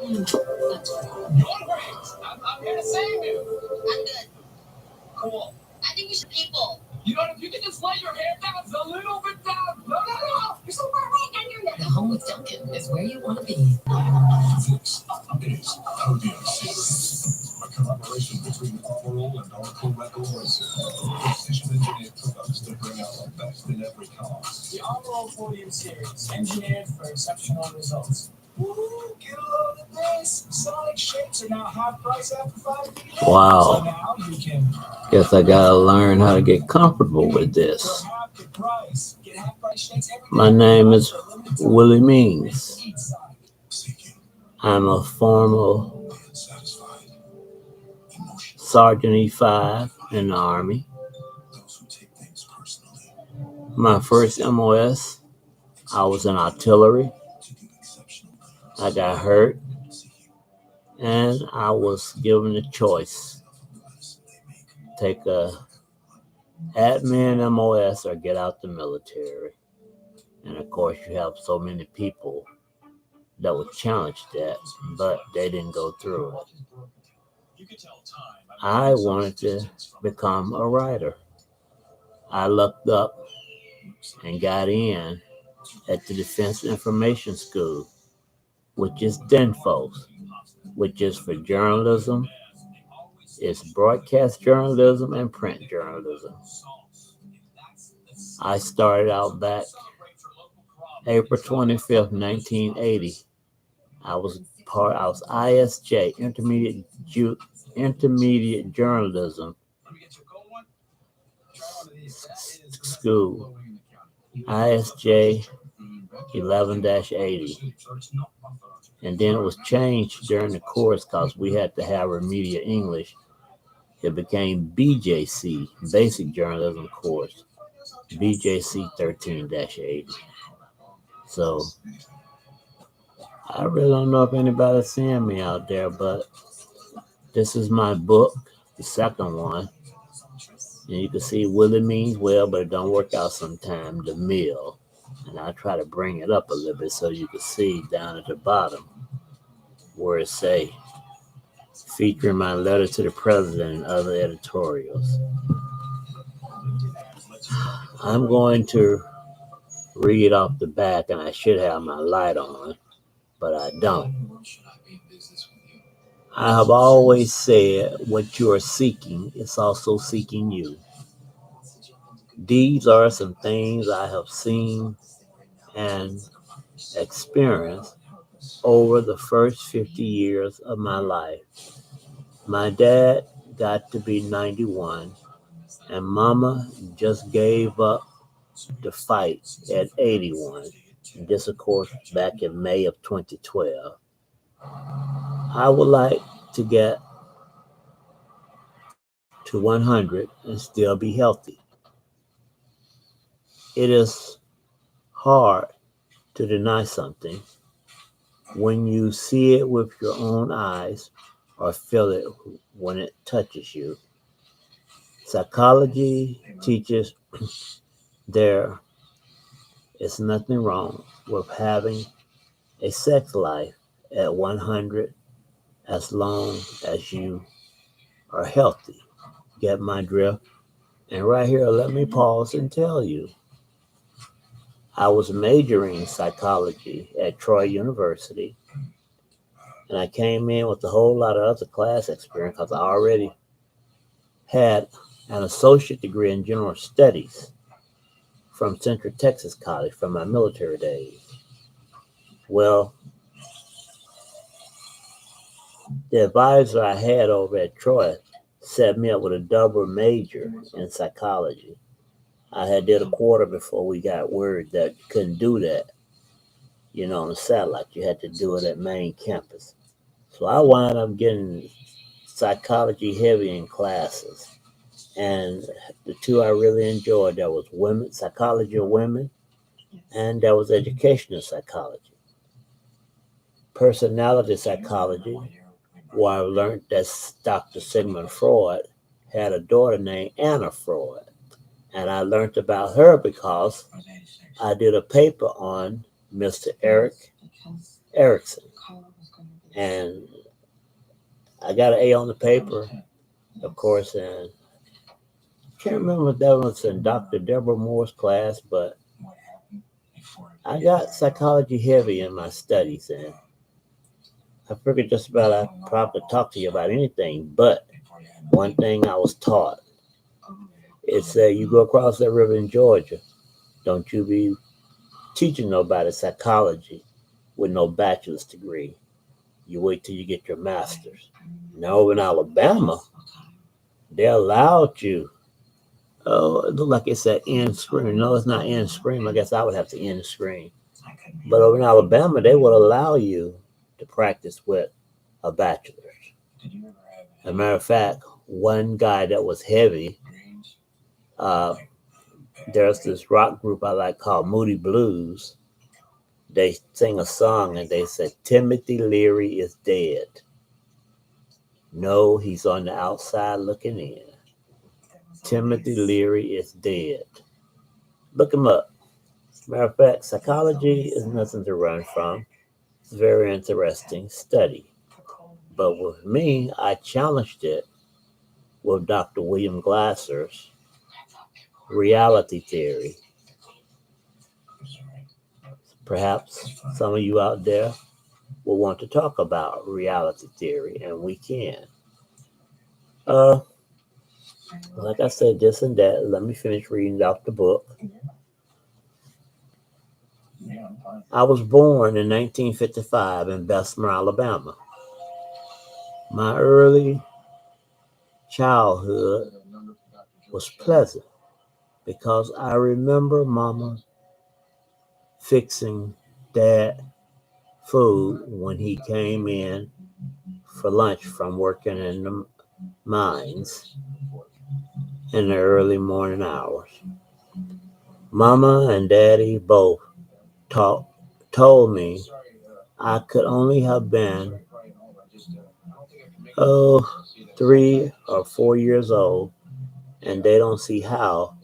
That's great. You're great. I'm here to save you. I'm good. Cool. I think we should people. You know, if you can just let your hair down a little bit down. No. You're so far away. The home with Duncan is where you want to be. This is a collaboration between Armorall and Oracle Records. Precision engineered products that bring out the best in every car. The Armorall Podium Series, engineered for exceptional results. Woo, get a load of this. Sonic shapes are now half price after 5 days. Wow. So now you can. Guess I gotta learn how to get comfortable with this. My name is Willie Means. I'm a former Sergeant E5 in the Army. My first MOS, I was in artillery. I got hurt, and I was given a choice. Take a admin MOS or get out the military. And of course, you have so many people that would challenge that, but they didn't go through it. I wanted to become a writer. I looked up and got in at the Defense Information School, which is DINFO, which is for journalism. It's broadcast journalism and print journalism. I started out back April 25th, 1980. I was ISJ, Intermediate Journalism School, ISJ 11-80. And then it was changed during the course because we had to have remedial English. It became BJC, Basic Journalism Course, BJC 13-80. So I really don't know if anybody's seeing me out there, but this is my book, the second one. And you can see Willie Means Well, but it don't work out sometimes, the mill. And I try to bring it up a little bit so you can see down at the bottom where it say, featuring my letter to the president and other editorials. I'm going to read off the back, and I should have my light on, but I don't. I have always said what you are seeking is also seeking you. These are some things I have seen and experienced over the first 50 years of my life. My dad got to be 91, and Mama just gave up the fight at 81. This, of course, back in May of 2012. I would like to get to 100 and still be healthy. It is hard to deny something when you see it with your own eyes or feel it when it touches you. Psychology teaches there is nothing wrong with having a sex life at 100 as long as you are healthy. Get my drift? And right here, let me pause and tell you. I was majoring in psychology at Troy University, and I came in with a whole lot of other class experience because I already had an associate degree in general studies from Central Texas College from my military days. Well, the advisor I had over at Troy set me up with a double major in psychology. I had did a quarter before we got word that you couldn't do that, on the satellite. You had to do it at main campus. So I wound up getting psychology heavy in classes. And the two I really enjoyed, there was women, psychology of women, and there was educational psychology. Personality psychology, where I learned that Dr. Sigmund Freud had a daughter named Anna Freud. And I learned about her because I did a paper on Mr. Eric Erickson. And I got an A on the paper, of course, and can't remember if that was in Dr. Deborah Moore's class, but I got psychology heavy in my studies, and I figured just about I probably could talk to you about anything. But one thing I was taught is that you go across that river in Georgia, don't you be teaching nobody psychology with no bachelor's degree. You wait till you get your master's. Now over in Alabama, they allowed you. Oh, it looked like it said end screen. No, it's not end screen. I guess I would have to end screen. But over in Alabama, they would allow you to practice with a bachelor's. As a matter of fact, one guy that was heavy, uh, there's this rock group I like called Moody Blues. They sing a song and they said, Timothy Leary is dead. No, he's on the outside looking in. Timothy Leary is dead. Look him up. Matter of fact, psychology is nothing to run from. It's a very interesting study. But with me, I challenged it with Dr. William Glasser's reality theory. Perhaps some of you out there will want to talk about reality theory, and we can. Like I said, this and that. Let me finish reading out the book. I was born in 1955 in Bessemer, Alabama. My early childhood was pleasant because I remember Mama fixing Dad food when he came in for lunch from working in the mines in the early morning hours. Mama and Daddy both told me I could only have been, 3 or 4 years old, and they don't see how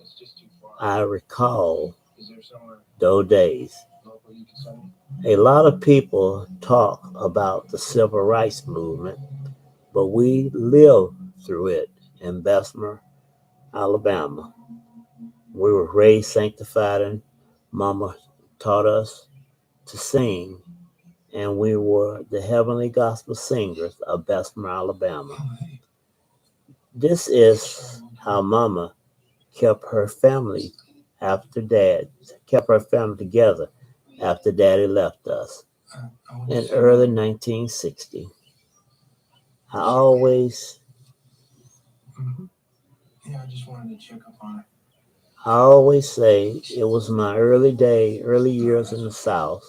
I recall those days. A lot of people talk about the civil rights movement, but we lived through it in Bessemer, Alabama. We were raised sanctified, and Mama taught us to sing, and we were the heavenly gospel singers of Bessemer, Alabama. This is how Mama kept her family after Dad, kept her family together after Daddy left us in early 1960. I always, I always say it was my early years in the South,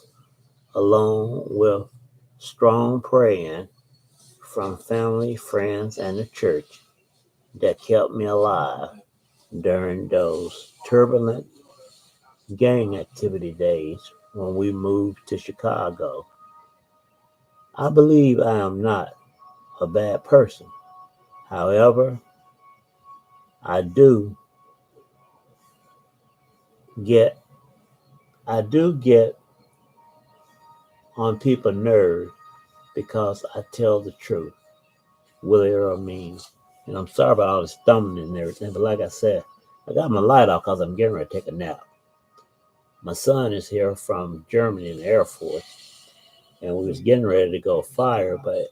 along with strong praying from family, friends, and the church that kept me alive during those turbulent gang activity days when we moved to Chicago. I believe I am not a bad person. However, I do get I do get on people's nerves because I tell the truth, Willie or mean. And I'm sorry about all this stumbling and everything, but like I said, I got my light off because I'm getting ready to take a nap. My son is here from Germany in the Air Force, and we was getting ready to go fire, but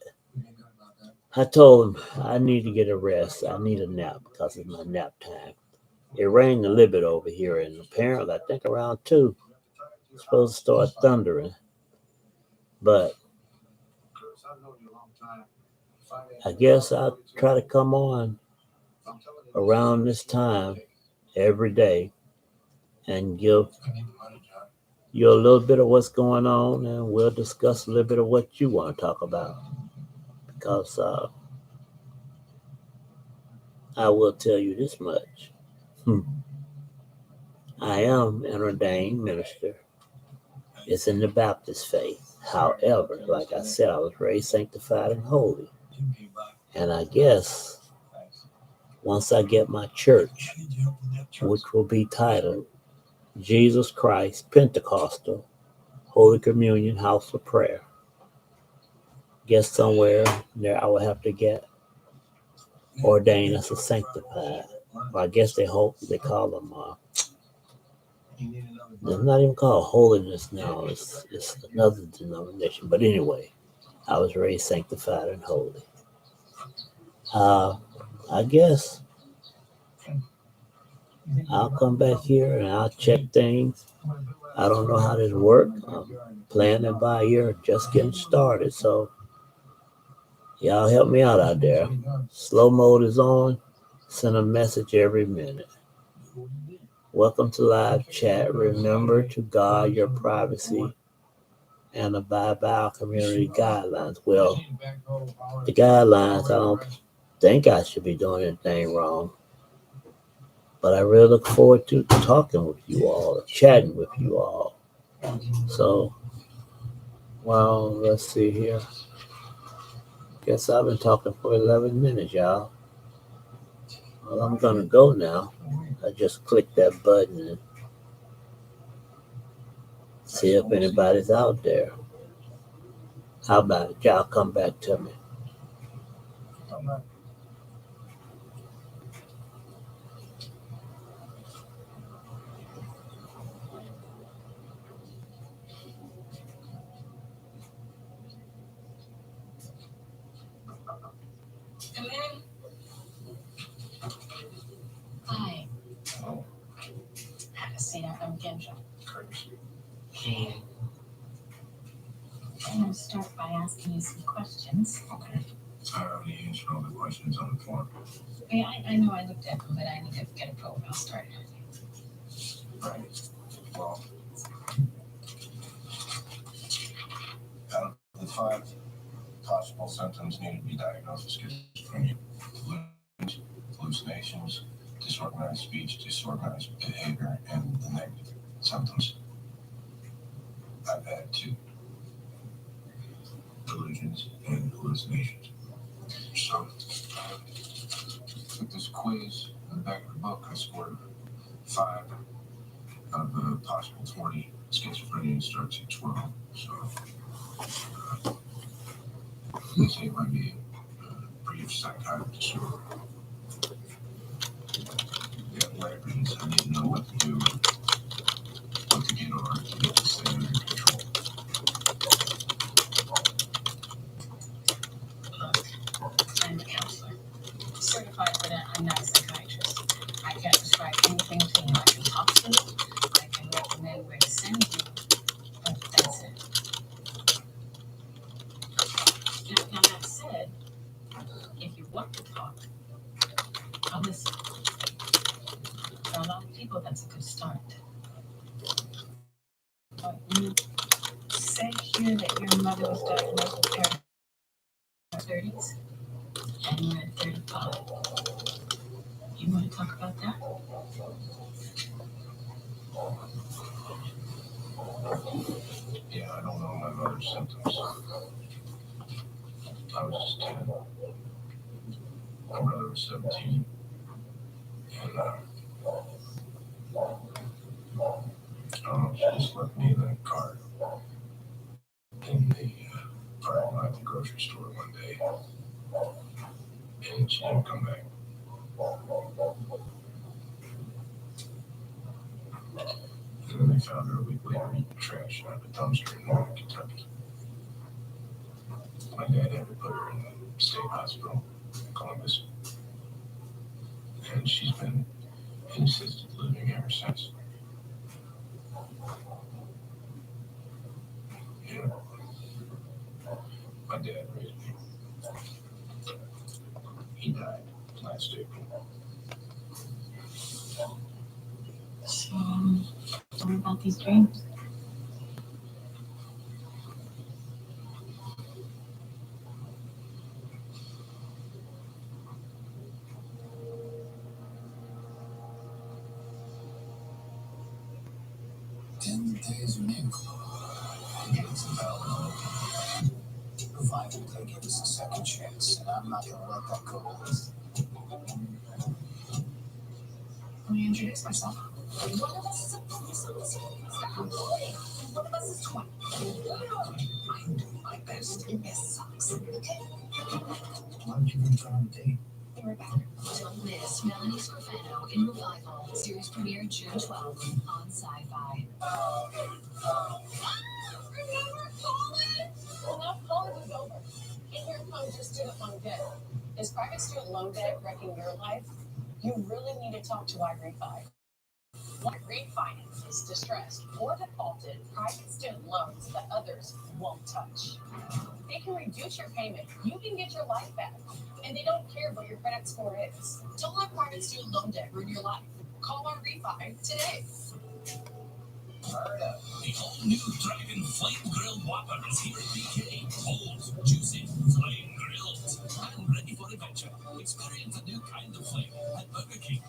I told him I need to get a rest. I need a nap because it's my nap time. It rained a little bit over here, and apparently, I think around 2, it's supposed to start thundering. But I guess I'll try to come on around this time every day and give you a little bit of what's going on, and we'll discuss a little bit of what you want to talk about. Because I will tell you this much. I am an ordained minister. It's in the Baptist faith. However, like I said, I was raised sanctified and holy. And I guess once I get my church, which will be titled Jesus Christ Pentecostal Holy Communion House of Prayer, Guess somewhere there I would have to get ordained as a sanctified. Well, I guess they call them. It's not even called holiness now. It's another denomination. But anyway, I was raised sanctified and holy. Uh, I guess I'll come back here and I'll check things. I don't know how this works. I'm playing it by ear, just getting started. So y'all help me out there. Slow mode is on. Send a message every minute. Welcome to live chat. Remember to guard your privacy and abide by our community guidelines. Well, the guidelines, I don't think I should be doing anything wrong, but I really look forward to talking with you all, chatting with you all. So, well, let's see here. Guess I've been talking for 11 minutes, y'all. Well, I'm gonna go now. I just click that button and see if anybody's out there. How about it? Y'all come back to me. Hi. Oh. Have a seat. I'm Kendra. Okay. I'm going to start by asking you some questions. Okay. I already answered all the questions on the form. Yeah, I know I looked at them, but I need to get a profile started. Right. Well, out of the 5 possible symptoms needed to be diagnosed with schizophrenia: hallucinations, disorganized speech, disorganized behavior, and the negative symptoms. I've had 2 delusions and hallucinations. So, with this quiz in the back of the book, I scored 5 out of a possible 20. Schizophrenia starts at 12. So, this ain't might be a brief psychotic disorder. Yeah, migraines. I didn't know what to do, what to get on to get this thing under control. I'm a counselor, certified, but I'm not a psychiatrist. I can't prescribe anything to you. I can talk to you, I can recommend where to send you, but that's it. Now that said, if you want to talk, I'll listen. For a lot of people, that's a good start. You say here that your mother was diagnosed with paranoid in her 30s, and you're at 35. You want to talk about that? Yeah, I don't know my mother's symptoms. I was just 10. My brother was 17. And, she just left me in a car in the parking lot of the grocery store one day. And she didn't come back. And then they found her a week later eating trash out of a dumpster in Northern Kentucky. My dad had to put her in the state hospital in Columbus. And she's been in assisted living ever since. Yeah. My dad raised me. He died last April. So, tell me about these dreams. Days are new. It's about revival taking us a second chance, and I'm not going to let that go to waste. Let me introduce myself. I'm Willie. One of us is 20. I'm doing my best. And this sucks. Okay. Why don't you even try on a date? Be right back. Don't miss Melanie Scrofano in Revival. Series premiere June 12th on Sci-Fi. Remember college? Well, now college is over. And here comes your student loan debt. Is private student loan debt wrecking your life? You really need to talk to iRefi. Why refinance is distressed or defaulted private student loans that others won't touch. They can reduce your payment. You can get your life back. And they don't care what your credit score is. Don't let private student loan debt ruin your life. Call our refi today. The all-new Dragon Flame Grilled Whopper is here at BK. Cold, juicy, flame grilled, and ready for adventure. Experience a new kind of flame at Burger King.